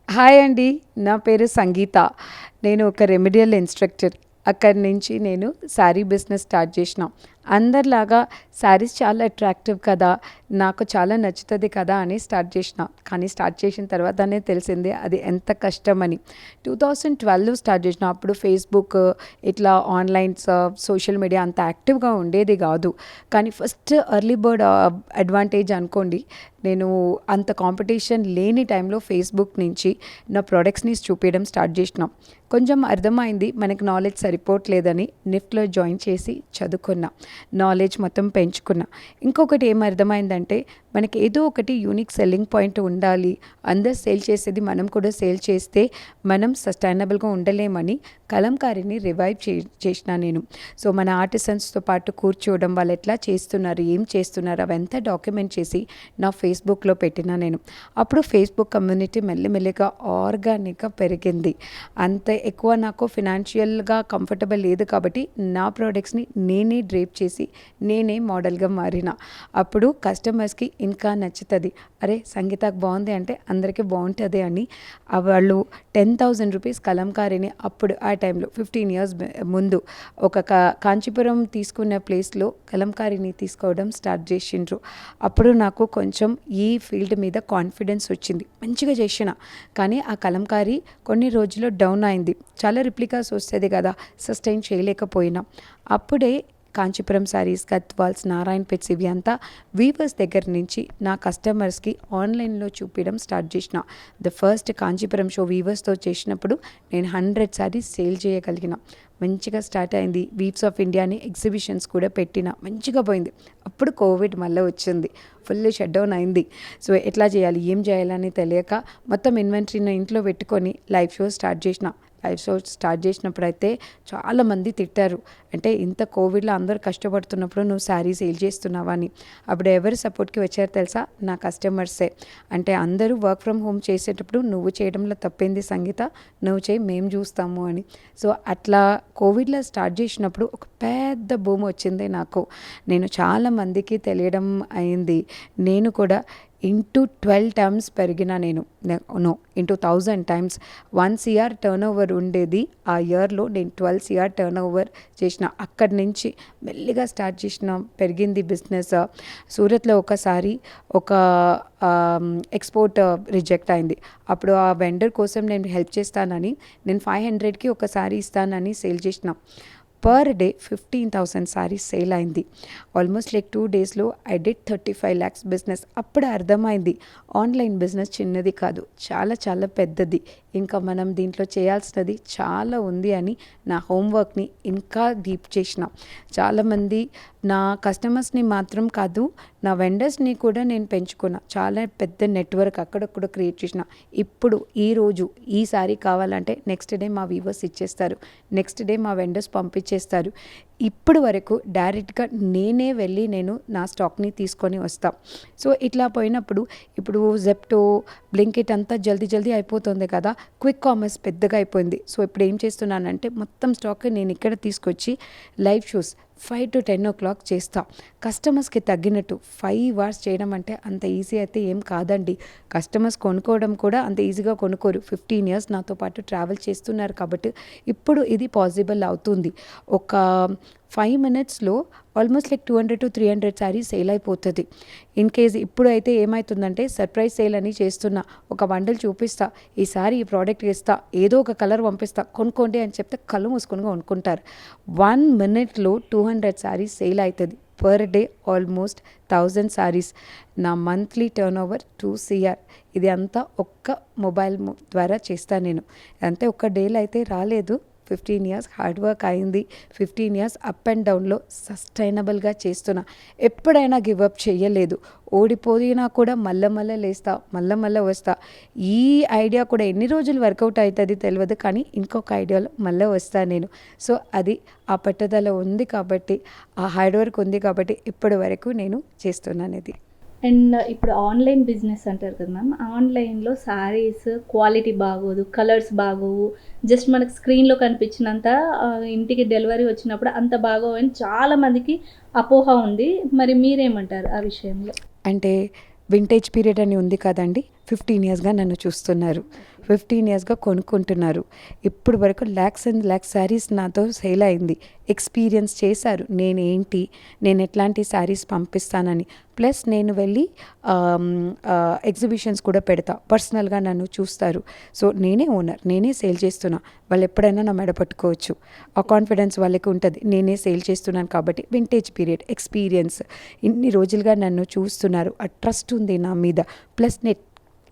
Hi అండి. నా పేరు సంగీత. నేను ఒక రెమెడియల్ ఇన్‌స్ట్రక్టర్. అక్కడి నుంచి నేను శారీ బిజినెస్ స్టార్ట్ చేసిన. అందరిలాగా శారీస్ చాలా అట్రాక్టివ్ కదా! నాకు చాలా నచ్చుతది కదా! అని స్టార్ట్ చేసిన. కానీ స్టార్ట్ చేసిన తర్వాతనే తెలిసింది అది ఎంత కష్టమని. 2012లో స్టార్ట్ చేసిన. అప్పుడు ఫేస్‌బుక్ ఇట్లా ఆన్‌లైన్స్ సోషల్ మీడియా అంత యాక్టివ్‌గా ఉండేది గాదు. కానీ ఫస్ట్ ఎర్లీ బర్డ్ అడ్వాంటేజ్ అనుకోండి. నేను అంత కాంపిటీషన్ లేని టైంలో ఫేస్‌బుక్ నుంచి నా ప్రొడక్ట్స్‌ని చూపియడం స్టార్ట్ చేసిన. కొంచెం అర్థమైంది మనకి నాలెడ్జ్ సరిపోవట్లేదని నిఫ్ట్‌లో జాయిన్ చేసి చదువుకున్నా. నాలెడ్జ్ మొత్తం పెంచుకున్నా. ఇంకొకటి ఏం అర్థమైందంటే మనకి ఏదో ఒకటి యూనిక్ సెల్లింగ్ పాయింట్ ఉండాలి. అందరు సేల్ చేసేది మనం కూడా సేల్ చేస్తే మనం సస్టైనబుల్‌గా ఉండలేమని కలంకారీని రివైవ్ చేసిన నేను. సో మన ఆర్టిసన్స్‌తో పాటు కూర్చోవడం, వాళ్ళు ఎట్లా చేస్తున్నారు, ఏం చేస్తున్నారు అవంతా డాక్యుమెంట్ చేసి నా ఫేస్‌బుక్‌లో పెట్టినా నేను. అప్పుడు ఫేస్‌బుక్ కమ్యూనిటీ మెల్లిమెల్లిగా ఆర్గానిక్‌గా పెరిగింది. అంత ఎక్కువ నాకు ఫినాన్షియల్‌గా కంఫర్టబుల్ లేదు కాబట్టి నా ప్రొడక్ట్స్‌ని నేనే డ్రేప్ చేసి నేనే మోడల్‌గా మారిన. అప్పుడు కస్టమర్స్‌కి ఇంకా నచ్చుతది. అరే! సంగీతకు బావుంది అంటే అందరికీ బావుంటది అని వాళ్ళు 10,000 రూపీస్ కలంకారీని అప్పుడు ఆ టైంలో 15 ఇయర్స్ ముందు ఒక కాంచీపురం తీసుకున్న ప్లేస్‌లో కలంకారీని తీసుకోవడం స్టార్ట్ చేసిండ్రు. అప్పుడు నాకు కొంచెం ఈ ఫీల్డ్ మీద కాన్ఫిడెన్స్ వచ్చింది. మంచిగా చేసిన. కానీ ఆ కలంకారీ కొన్ని రోజుల్లో డౌన్ అయింది. చాలా రిప్లికాస్ వస్తది కదా! సస్టైన్ చేయలేకపోయినా. అప్పుడే కాంచీపురం శారీస్, గద్వాల్స్, నారాయణపేట్స్ ఇవి అంతా వీవర్స్ దగ్గర నుంచి నా కస్టమర్స్‌కి ఆన్‌లైన్‌లో చూపియడం స్టార్ట్ చేసిన. ద ఫస్ట్ కాంచీపురం షో వీవర్స్‌తో చేసినప్పుడు నేను 100 శారీస్ సేల్ చేయగలిగిన. మంచిగా స్టార్ట్ అయింది. వీవ్స్ ఆఫ్ ఇండియా అని ఎగ్జిబిషన్స్ కూడా పెట్టిన. మంచిగా పోయింది. అప్పుడు కోవిడ్ మళ్ళీ వచ్చింది. ఫుల్ షట్‌డౌన్ అయింది. సో ఎట్లా చేయాలి, ఏం చేయాలని తెలియక మొత్తం ఇన్వెంటరీని ఇంట్లో పెట్టుకొని లైవ్ షో స్టార్ట్ చేసిన. లైవ్ షో స్టార్ట్ చేసినప్పుడైతే చాలామంది తిట్టారు. అంటే ఇంత కోవిడ్‌లో అందరూ కష్టపడుతున్నప్పుడు నువ్వు శారీ సేల్ చేస్తున్నావా అని. అప్పుడు ఎవరు సపోర్ట్‌కి వచ్చారో తెలుసా? నా కస్టమర్సే. అంటే అందరూ వర్క్ ఫ్రమ్ హోమ్ చేసేటప్పుడు నువ్వు చేయడంలో తప్పేంది సంగీత, నువ్వు చేయి మేము చూస్తాము అని. సో అట్లా కోవిడ్‌లో స్టార్ట్ చేసినప్పుడు ఒక పెద్ద బూమ్ వచ్చింది నాకు. నేను చాలా మందికి తెలియడం అయింది. నేను కూడా ఇంటూ 12 టైమ్స్ పెరిగిన నేను. No into 1000 times. 1 CR turnover ఉండేది. ఆ ఇయర్‌లో నేను 12 సీఆర్ టర్నోవర్ చేసిన. అక్కడి నుంచి మెల్లిగా స్టార్ట్ చేసిన, పెరిగింది బిజినెస్. సూరత్‌లో ఒకసారి ఒక ఎక్స్‌పోర్ట్ రిజెక్ట్ అయింది. అప్పుడు ఆ వెండర్ కోసం నేను హెల్ప్ చేస్తానని నేను 500కి ఒక సారీ ఇస్తానని సేల్ చేసిన. పర్ డే 15,000 సారీస్ సేల్ అయింది. ఆల్మోస్ట్ లైక్ 2 డేస్‌లో ఐ డిడ్ 35 lakhs బిజినెస్. అప్పుడు అర్థమైంది ఆన్‌లైన్ బిజినెస్ చిన్నది కాదు, చాలా చాలా పెద్దది. ఇంకా మనం దీంట్లో చేయాల్సినది చాలా ఉంది అని నా హోంవర్క్‌ని ఇంకా డీప్ చేసిన. చాలామంది నా కస్టమర్స్‌ని మాత్రం కాదు, నా వెండర్స్‌ని కూడా నేను పెంచుకున్నా. చాలా పెద్ద నెట్వర్క్ అక్కడక్కడ క్రియేట్ చేసిన. ఇప్పుడు ఈరోజు ఈ సారీ కావాలంటే నెక్స్ట్ డే మా వీవర్స్ ఇచ్చేస్తారు. నెక్స్ట్ డే మా వెండర్స్ పంపించేస్తారు. ఇప్పుడు వరకు డైరెక్ట్‌గా నేనే వెళ్ళి నేను నా స్టాక్‌ని తీసుకొని వస్తా. సో ఇట్లా పోయినప్పుడు ఇప్పుడు జెప్టో, బ్లింకిట్ అంతా జల్దీ జల్దీ అయిపోతుంది కదా! క్విక్ కామర్స్ పెద్దగా అయిపోయింది. సో ఇప్పుడు ఏం చేస్తున్నానంటే మొత్తం స్టాక్ నేను ఇక్కడ తీసుకొచ్చి లైవ్ షోస్ 5-10 చేస్తా. కస్టమర్స్‌కి తగ్గినట్టు 5 అవర్స్ చేయడం అంటే అంత ఈజీ అయితే ఏం కాదండి. కస్టమర్స్ కొనుక్కోవడం కూడా అంత ఈజీగా కొనుక్కోరు. 15 ఇయర్స్ నాతో పాటు ట్రావెల్ చేస్తున్నారు కాబట్టి ఇప్పుడు ఇది పాసిబుల్ అవుతుంది. ఒక 5 మినిట్స్‌లో ఆల్మోస్ట్ లైక్ 200-300 సారీస్ సేల్ అయిపోతది. ఇన్ కేస్ ఇప్పుడైతే ఏమైతుందంటే సర్ప్రైజ్ సేల్ అని చేస్తున్నా. ఒక బండిల్ చూపిస్తా, ఈసారి ఈ ప్రోడక్ట్ ఇస్తా, ఏదో ఒక కలర్ పంపిస్తా, కొనుక్కోండి అని చెప్తే కళ్ళు మూసుకొని కొనుక్కుంటారు. 1 మినిట్‌లో 200 సారీస్ సేల్ అవుతుంది. Per day almost 1000 saris. నా మంత్లీ టర్నోవర్ 2 సీఆర్. ఇది అంతా ఒక్క మొబైల్ ద్వారా చేస్తా నేను. అంటే ఒక్క డేలో అయితే రాలేదు. 15 ఇయర్స్ హార్డ్ వర్క్ అయింది. 15 ఇయర్స్ అప్ అండ్ డౌన్‌లో సస్టైనబుల్‌గా చేస్తున్నా. ఎప్పుడైనా గివ్ అప్ చేయలేదు. ఓడిపోయినా కూడా మళ్ళా లేస్తా, మళ్ళా వస్తా. ఈ ఐడియా కూడా ఎన్ని రోజులు వర్కౌట్ అవుతుంది తెలవదు కానీ ఇంకొక ఐడియాలో మళ్ళీ వస్తా నేను. సో అది ఆ పట్టుదల ఉంది కాబట్టి, ఆ హార్డ్ వర్క్ ఉంది కాబట్టి ఇప్పటి వరకు నేను చేస్తున్నాను ఇది. అండ్ ఇప్పుడు ఆన్‌లైన్ బిజినెస్ అంటారు కదా మ్యామ్. ఆన్‌లైన్‌లో శారీస్ క్వాలిటీ బాగోదు, కలర్స్ బాగోవు. జస్ట్ మనకు స్క్రీన్‌లో కనిపించినంత ఇంటికి డెలివరీ వచ్చినప్పుడు అంత బాగోవని చాలా మందికి అపోహ ఉంది. మరి మీరేమంటారు ఆ విషయంలో? అంటే వింటేజ్ పీరియడ్ అని ఉంది కదండి. 15 ఇయర్స్గా నన్ను చూస్తున్నారు, 15 ఇయర్స్గా కొనుక్కుంటున్నారు. ఇప్పుడు వరకు ల్యాక్స్ అండ్ ల్యాక్స్ శారీస్ నాతో సేల్ అయింది. ఎక్స్పీరియన్స్ చేశారు నేనేంటి, నేను ఎట్లాంటి శారీస్ పంపిస్తానని. ప్లస్ నేను వెళ్ళి ఎగ్జిబిషన్స్ కూడా పెడతా, పర్సనల్గా నన్ను చూస్తారు. సో నేనే ఓనర్, నేనే సేల్ చేస్తున్నా. వాళ్ళు ఎప్పుడైనా నా మెడ పట్టుకోవచ్చు, ఆ కాన్ఫిడెన్స్ వాళ్ళకి ఉంటుంది. నేనే సేల్ చేస్తున్నాను కాబట్టి వింటేజ్ పీరియడ్ ఎక్స్పీరియన్స్, ఇన్ని రోజులుగా నన్ను చూస్తున్నారు, ఆ ట్రస్ట్ ఉంది నా మీద. ప్లస్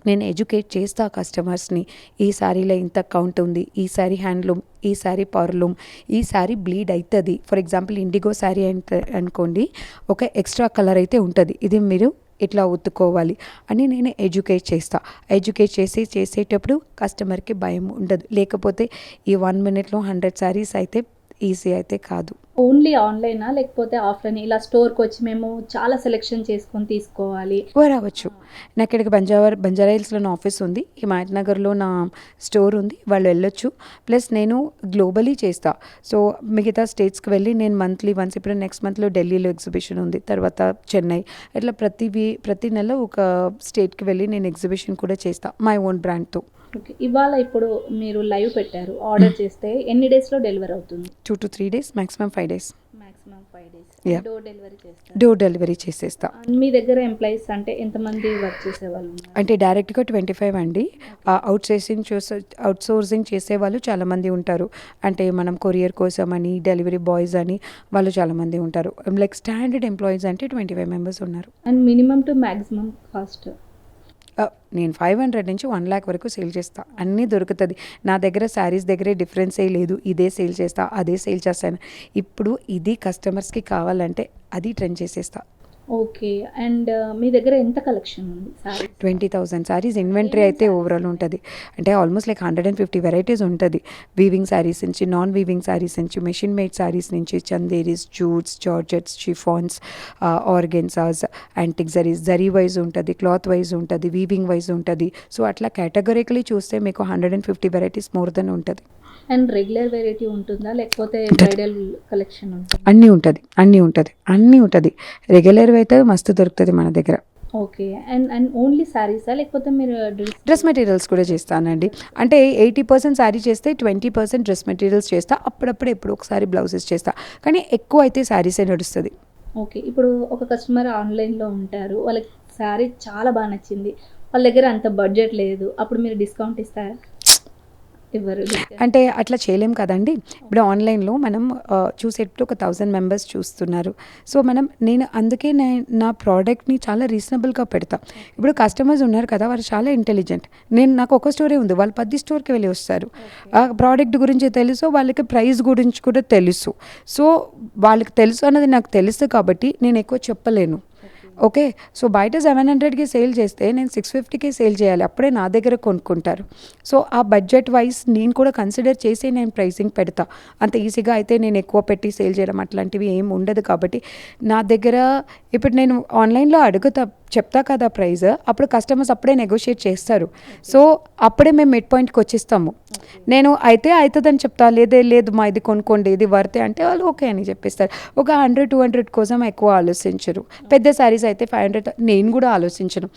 నేను ఎడ్యుకేట్ చేస్తా కస్టమర్స్ని. ఈ శారీలో ఇంత కౌంట్ ఉంది, ఈ శారీ హ్యాండ్లూమ్, ఈ శారీ పవర్లూమ్, ఈ శారీ బ్లీడ్ అవుతుంది. ఫర్ ఎగ్జాంపుల్ ఇండిగో శారీ అనుకోండి, ఒక ఎక్స్ట్రా కలర్ అయితే ఉంటుంది, ఇది మీరు ఇట్లా ఉత్తుకోవాలి అని నేను ఎడ్యుకేట్ చేసేటప్పుడు కస్టమర్కి భయం ఉండదు. లేకపోతే ఈ 1 minute 100 శారీస్ అయితే ఈజీ అయితే కాదు. ఓన్లీ ఆన్లైనా లేకపోతే ఆఫ్లైన్, ఇలా స్టోర్కి వచ్చి మేము చాలా సెలెక్షన్ చేసుకొని తీసుకోవాలి? రావచ్చు. నాకు ఇక్కడికి బంజారా హిల్స్లో నా ఆఫీస్ ఉంది, హిమాయత్ నగర్లో నా స్టోర్ ఉంది, వాళ్ళు వెళ్ళొచ్చు. ప్లస్ నేను గ్లోబలీ చేస్తా. సో మిగతా స్టేట్స్కి వెళ్ళి నేను మంత్లీ వన్స్, ఇప్పుడు నెక్స్ట్ మంత్లో ఢిల్లీలో ఎగ్జిబిషన్ ఉంది, తర్వాత చెన్నై, ఇట్లా ప్రతి నెల ఒక స్టేట్కి వెళ్ళి నేను ఎగ్జిబిషన్ కూడా చేస్తా మై ఓన్ బ్రాండ్తో. ఓకే, ఇవాళ ఇప్పుడు మీరు లైవ్ పెట్టారు, ఆర్డర్ చేస్తే ఎన్ని డేస్లో డెలివరీ అవుతుంది? 2 to 3 days, maximum 5 days. Maximum 5 days. Yeah. Door delivery చేస్తారు? డోర్ డెలివరీ చేసేస్తా. మీ దగ్గర ఎంప్లాయీస్ అంటే ఎంతమంది వర్క్ చేసేవాళ్ళు ఉన్నారు? అంటే డైరెక్ట్గా 25 అండి. అవుట్ సోర్సింగ్ చేసేవాళ్ళు చాలామంది ఉంటారు. అంటే మనం కొరియర్ కోసం అని, డెలివరీ బాయ్స్ అని వాళ్ళు చాలామంది ఉంటారు. లైక్ స్టాండర్డ్ ఎంప్లాయీస్ అంటే 25 members ఉన్నారు. And minimum to maximum cost? నేను 500 నుంచి 1 lakh వరకు సేల్ చేస్తా, అన్నీ దొరుకుతుంది నా దగ్గర. శారీస్ దగ్గరే డిఫరెన్సే లేదు, ఇదే సేల్ చేస్తా, అదే సేల్ చేస్తాను. ఇప్పుడు ఇది కస్టమర్స్కి కావాలంటే అది ట్రెండ్ చేసేస్తా. ఓకే, అండ్ మీ దగ్గర ఎంత కలెక్షన్ ఉంది? 20,000 శారీస్ ఇన్వెంటరీ అయితే ఓవరాల్ ఉంటుంది. అంటే ఆల్మోస్ట్ లైక్ 150 వెరైటీస్ ఉంటుంది. వీవింగ్ శారీస్ నుంచి, నాన్ వీవింగ్ శారీస్ నుంచి, మెషిన్ మేడ్ శారీస్ నుంచి, Chanderis, jutes, georgettes, chiffons, organzas, antique zaris, zari wise ఉంటుంది, క్లాత్ వైజ్ ఉంటుంది, వీవింగ్ వైజ్ ఉంటుంది. సో అట్లా కేటగరికలీ చూస్తే మీకు 150 వెరైటీస్ మోర్ దెన్ ఉంటుంది. అండ్ రెగ్యులర్ వెరైటీ ఉంటుందా లేకపోతే బ్రైడల్ కలెక్షన్ ఉంటుందా? అన్నీ ఉంటుంది. రెగ్యులర్ అయితే మస్తు దొరుకుతుంది మన దగ్గర. ఓకే, అండ్ ఓన్లీ శారీసా లేకపోతే మీరు డ్రెస్ మెటీరియల్స్ కూడా చేస్తానండి. అంటే 80% శారీ చేస్తే 20% డ్రెస్ మెటీరియల్స్ చేస్తా. అప్పుడప్పుడు ఎప్పుడు ఒకసారి బ్లౌజెస్ చేస్తా, కానీ ఎక్కువ అయితే శారీసే నడుస్తుంది. ఓకే, ఇప్పుడు ఒక కస్టమర్ ఆన్లైన్లో ఉంటారు, వాళ్ళకి శారీ చాలా బాగా నచ్చింది, వాళ్ళ దగ్గర అంత బడ్జెట్ లేదు, అప్పుడు మీరు డిస్కౌంట్ ఇస్తారా? ఇవ్వరు. అంటే అట్లా చేయలేం కదండి. ఇప్పుడు ఆన్లైన్లో మనం చూసేటప్పుడు ఒక 1000 members చూస్తున్నారు. సో నేను అందుకే నా ప్రోడక్ట్ని చాలా రీజనబుల్గా పెడతా. ఇప్పుడు కస్టమర్స్ ఉన్నారు కదా, వాళ్ళు చాలా ఇంటెలిజెంట్. నాకు ఒక స్టోరే ఉంది, వాళ్ళు 10 స్టోర్కి వెళ్ళి వస్తారు. ఆ ప్రోడక్ట్ గురించి తెలుసు, వాళ్ళకి ప్రైస్ గురించి కూడా తెలుసు. సో వాళ్ళకి తెలుసు అన్నది నాకు తెలుసు కాబట్టి నేను ఎక్కువ చెప్పలేను. ఓకే, సో బయట 700కి సేల్ చేస్తే నేను 650కి సేల్ చేయాలి, అప్పుడే నా దగ్గర కొనుక్కుంటారు. సో ఆ బడ్జెట్ వైజ్ నేను కూడా కన్సిడర్ చేసి నేను ప్రైసింగ్ పెడతా. అంత ఈజీగా అయితే నేను ఎక్కువ పెట్టి సేల్ చేయడం అట్లాంటివి ఏం ఉండదు. కాబట్టి నా దగ్గర ఇప్పుడు నేను ఆన్లైన్లో చెప్తా కదా ప్రైస్, అప్పుడు కస్టమర్స్ అప్పుడే నెగోషియేట్ చేస్తారు. సో అప్పుడే మేము మిడ్ పాయింట్కి వచ్చేస్తాము. నేను అయితే అవుతుందని చెప్తా, లేదు మా ఇది కొనుక్కోండి, ఇది వర్తే అంటే వాళ్ళు ఓకే అని చెప్పేస్తారు. ఒక 100-200 కోసం ఎక్కువ ఆలోచించరు. పెద్ద శారీస్ అయితే 500 నేను కూడా ఆలోచించను,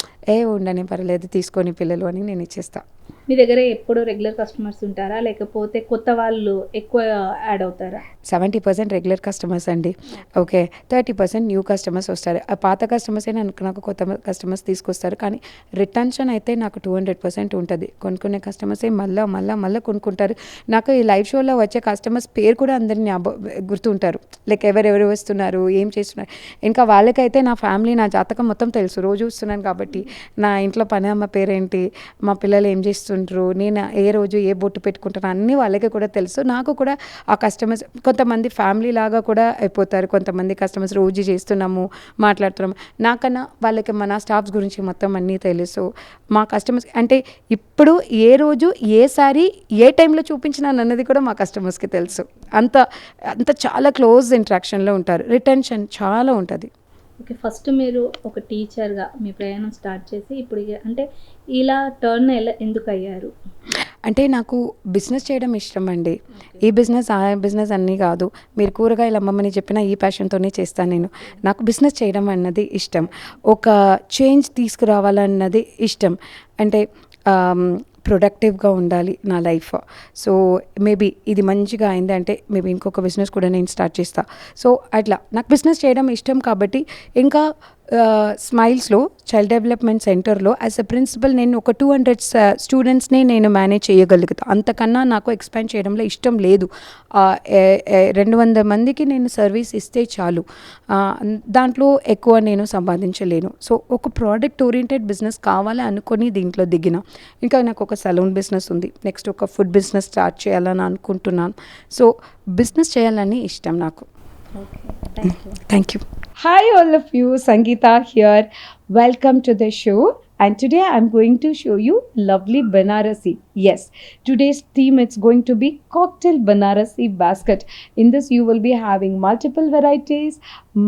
ఉండని పర్లేదు తీసుకొని పిల్లలు అని నేను ఇచ్చేస్తా. మీ దగ్గర ఎప్పుడు రెగ్యులర్ కస్టమర్స్ ఉంటారా లేకపోతే కొత్త వాళ్ళు ఎక్కువ యాడ్ అవుతారా? 70% రెగ్యులర్ కస్టమర్స్ అండి. ఓకే, 30% న్యూ కస్టమర్స్ వస్తారు. ఆ పాత కస్టమర్సే నాకు కొత్త కస్టమర్స్ తీసుకొస్తారు. కానీ రిటెన్షన్ అయితే నాకు 200% ఉంటుంది. కొనుక్కునే కస్టమర్సే మళ్ళీ కొనుక్కుంటారు. నాకు ఈ లైవ్ షోలో వచ్చే కస్టమర్స్ పేరు కూడా అందరినీ గుర్తుంటారు. లైక్ ఎవరెవరు వస్తున్నారు, ఏం చేస్తున్నారు. ఇంకా వాళ్ళకైతే నా ఫ్యామిలీ, నా జాతకం మొత్తం తెలుసు. రోజు వస్తున్నాను కాబట్టి నా ఇంట్లో పని అమ్మ పేరేంటి, మా పిల్లలు ఏం చేస్తున్నారు, నేను ఏ రోజు ఏ బొట్టు పెట్టుకుంటాను అన్నీ వాళ్ళకి కూడా తెలుసు. నాకు కూడా ఆ కస్టమర్స్ కొంతమంది ఫ్యామిలీ లాగా కూడా అయిపోతారు. కొంతమంది కస్టమర్స్ రోజు చేస్తున్నాము, మాట్లాడుతున్నాము. నాకన్నా వాళ్ళకి మన స్టాఫ్స్ గురించి మొత్తం అన్నీ తెలుసు. మా కస్టమర్స్ అంటే ఇప్పుడు ఏ రోజు ఏ సారీ ఏ టైంలో చూపించినాను అన్నది కూడా మా కస్టమర్స్కి తెలుసు. అంత చాలా క్లోజ్ ఇంట్రాక్షన్లో ఉంటారు. రిటెన్షన్ చాలా ఉంటుంది. ఓకే, ఫస్ట్ మీరు ఒక టీచర్గా మీ ప్రయాణం స్టార్ట్ చేసి ఇప్పుడు అంటే ఇలా టర్న్ ఎందుకు అయ్యారు? అంటే నాకు బిజినెస్ చేయడం ఇష్టం అండి. ఈ బిజినెస్, ఆ బిజినెస్ అన్నీ కాదు. మీరు కూరగాయలు అమ్మమని చెప్పినా ఈ ప్యాషన్‌తోనే చేస్తాను నేను. నాకు బిజినెస్ చేయడం అన్నది ఇష్టం. ఒక చేంజ్ తీసుకురావాలన్నది ఇష్టం. అంటే ప్రొడక్టివ్‌గా ఉండాలి నా లైఫ్. సో, మేబీ ఇది మంచిగా అయిందంటే మేబీ ఇంకొక బిజినెస్ కూడా నేను స్టార్ట్ చేస్తా. సో, అట్లా నాకు బిజినెస్ చేయడం ఇష్టం కాబట్టి ఇంకా స్మైల్స్‌లో చైల్డ్ డెవలప్మెంట్ సెంటర్‌లో యాస్ ఎ ప్రిన్సిపల్ నేను ఒక 200 స్టూడెంట్స్‌ని నేను మేనేజ్ చేయగలుగుతా. అంతకన్నా నాకు ఎక్స్‌పాండ్ చేయడంలో ఇష్టం లేదు. 200 మందికి నేను సర్వీస్ ఇస్తే చాలు. దాంట్లో ఎక్కువ నేను సంపాదించలేను. సో, ఒక ప్రోడక్ట్ ఓరియెంటెడ్ బిజినెస్ కావాలి అనుకొని దీంట్లో దిగిన. ఇంకా నాకు ఒక సలూన్ బిజినెస్ ఉంది. నెక్స్ట్ ఒక ఫుడ్ బిజినెస్ స్టార్ట్ చేయాలని అనుకుంటున్నాను. సో, బిజినెస్ చేయాలని ఇష్టం నాకు. Okay. Thank you. Thank you. Hi, all of you. Sangeeta here. Welcome to the show. And today I'm going to show you lovely Banarasi. Yes, today's theme it's going to be cocktail Banarasi basket. In this, you will be having multiple varieties,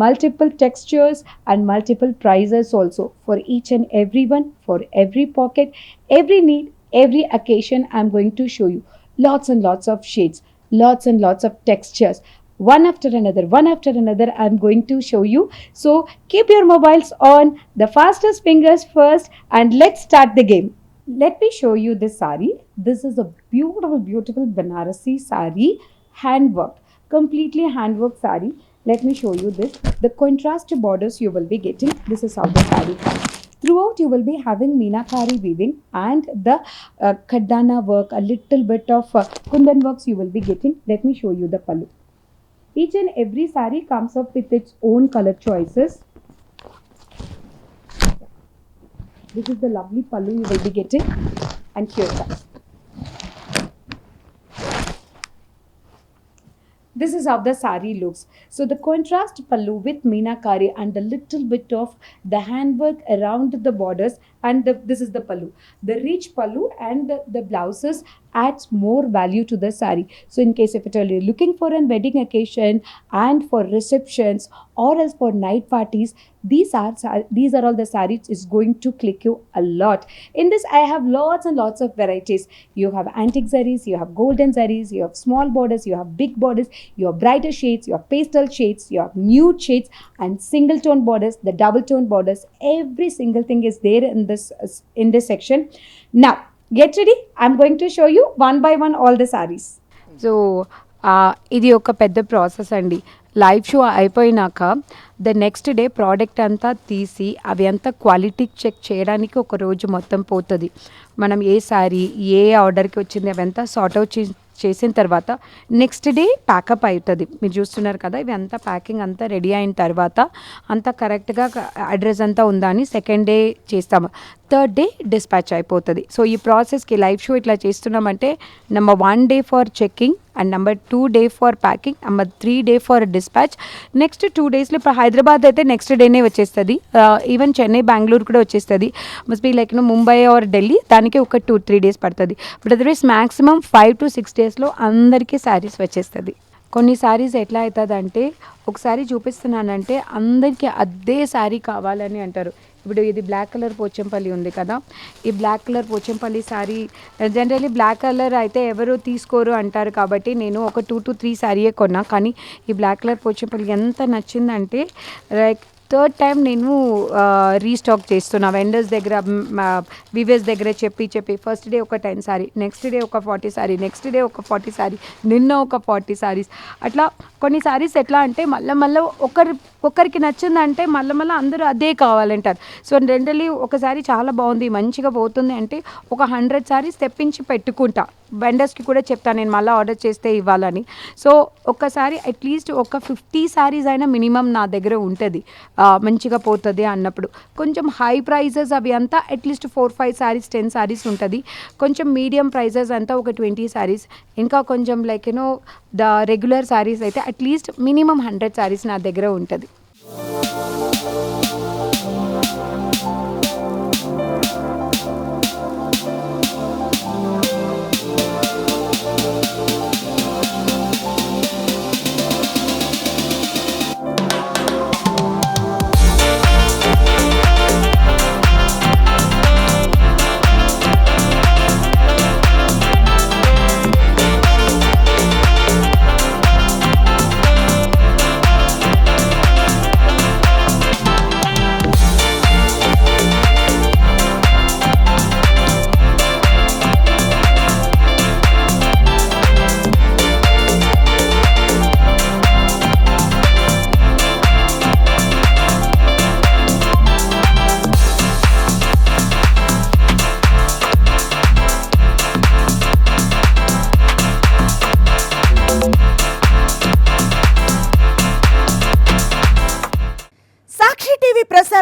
multiple textures, and multiple prices also for each and every one, for every pocket, every need, every occasion. I'm going to show you lots and lots of shades, lots and lots of textures. One after another, I'm going to show you. So keep your mobiles on, the fastest fingers first, and let's start the game. Let me show you this sari. This is a beautiful Banarasi sari, handwork, completely handwork sari. Let me show you this. The contrast borders you will be getting. This is how the sari comes. Throughout you will be having meenakari weaving and the kaddana work, a little bit of kundan works you will be getting. Let me show you the pallu. Each and every saree comes up with its own color choices. This is the lovely pallu you will be getting, and here comes. This is how the saree looks. So the contrast pallu with meenakari and a little bit of the handwork around the borders, and this is the pallu. The rich pallu and the blouses adds more value to the saree. So in case if you're looking for a wedding occasion and for receptions or else for night parties, these are all the sarees is going to click you a lot. In this I have lots and lots of varieties. You have antique sarees, you have golden sarees, you have small borders, you have big borders, you have brighter shades, you have pastel shades, you have nude shades, and single tone borders, the double tone borders. Every single thing is there in this section. Now get ready. I'm going to show you one by one all the sarees. So ఇది ఒక పెద్ద process అండి. Live show అయిపోయినాక the next day product అంతా తీసి అవి అంతా quality check చేయడానికి ఒక రోజు మొత్తం పోతుంది. మనం ఏ శారీ ఏ ఆర్డర్కి వచ్చింది అవంతా సార్ట్ అవుట్ చేసిన తర్వాత నెక్స్ట్ డే ప్యాకప్ అవుతుంది. మీరు చూస్తున్నారు కదా, ఇవి అంతా ప్యాకింగ్ అంతా రెడీ అయిన తర్వాత అంతా కరెక్ట్గా అడ్రస్ అంతా ఉందా అని సెకండ్ డే చేస్తాము. థర్డ్ డే డిస్పాచ్ అయిపోతుంది. సో ఈ ప్రాసెస్కి లైవ్ షో ఇట్లా చేస్తున్నామంటే number 1 day for checking and number 2 day for packing, number 3 day for dispatch. Next 2 డేస్లో ఇప్పుడు హైదరాబాద్ అయితే నెక్స్ట్ డేనే వచ్చేస్తుంది. ఈవెన్ చెన్నై, బెంగళూరు కూడా వచ్చేస్తుంది. Must be like Mumbai or Delhi, దానికి ఒక 2-3 డేస్ పడుతుంది. బట్ అదర్వైజ్ మ్యాక్సిమం 5 to 6 డేస్లో అందరికీ శారీస్ వచ్చేస్తుంది. కొన్ని శారీస్ ఎట్లా అవుతుంది అంటే ఒకసారి చూపిస్తున్నానంటే అందరికీ అదే శారీ కావాలని అంటారు. ఇప్పుడు ఇది బ్లాక్ కలర్ పోచంపల్లి ఉంది కదా, ఈ black colour Pochampally sari generally black colour అయితే ఎవరు తీసుకోరు అంటారు కాబట్టి నేను ఒక 2 to 3 శారీయే కొన్నా. కానీ ఈ బ్లాక్ కలర్ పోచంపల్లి ఎంత నచ్చిందంటే లైక్ థర్డ్ టైం నేను రీస్టాక్ చేస్తున్నా. వెండర్స్ దగ్గర, వివేస్ దగ్గర చెప్పి ఫస్ట్ డే ఒక 10 సారీ, నెక్స్ట్ డే ఒక 40 సారీ, నెక్స్ట్ డే ఒక 40 సారీ, నిన్న ఒక 40 సారీస్. అట్లా కొన్ని సారీస్ ఎట్లా అంటే మళ్ళీ ఒకరికి నచ్చిందంటే మళ్ళీ అందరూ అదే కావాలంటారు. సో జనరల్లీ ఒకసారి చాలా బాగుంది మంచిగా పోతుంది అంటే ఒక 100 సారీస్ తెప్పించి పెట్టుకుంటా. వెండర్స్కి కూడా చెప్తాను నేను మళ్ళీ ఆర్డర్ చేస్తే ఇవ్వాలని. సో ఒక్కసారి అట్లీస్ట్ ఒక 50 సారీస్ అయినా మినిమం నా దగ్గర ఉంటుంది మంచిగా పోతుంది అన్నప్పుడు. కొంచెం హై ప్రైజెస్ అవి అంతా అట్లీస్ట్ 4-5 సారీస్ 10 సారీస్ ఉంటుంది. కొంచెం మీడియం ప్రైజెస్ అంతా ఒక 20 సారీస్, ఇంకా కొంచెం లైక్ ద రెగ్యులర్ సారీస్ అయితే అట్లీస్ట్ మినిమం 100 సారీస్ నా దగ్గర ఉంటుంది.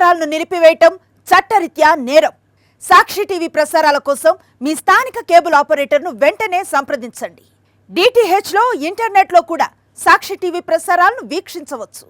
ప్రసారాలను నిలిపివేయటం చట్టరీత్యా నేరం. సాక్షి టీవీ ప్రసారాల కోసం మీ స్థానిక కేబుల్ ఆపరేటర్ను వెంటనే సంప్రదించండి. DTHలో ఇంటర్నెట్లో కూడా సాక్షి టీవీ ప్రసారాలను వీక్షించవచ్చు.